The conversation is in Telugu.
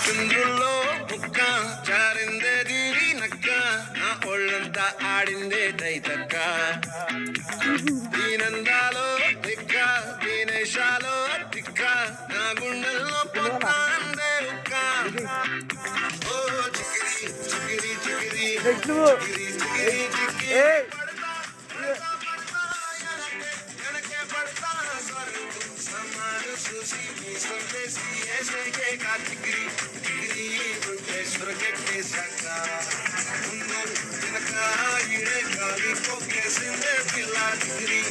చంద్రుల్లో బుక్క జారిందే దీవి నక్క నా ఒళ్ళంతా ఆడిందే తైతక్క దీనందాలో దిక్క దీనేశాలో తిక్క నా గుండెల్లో పొత్తాందే ఉక్క ఓ చికిరి చికిరి చికిరి చికిరి చికిరి చికిరి Tigri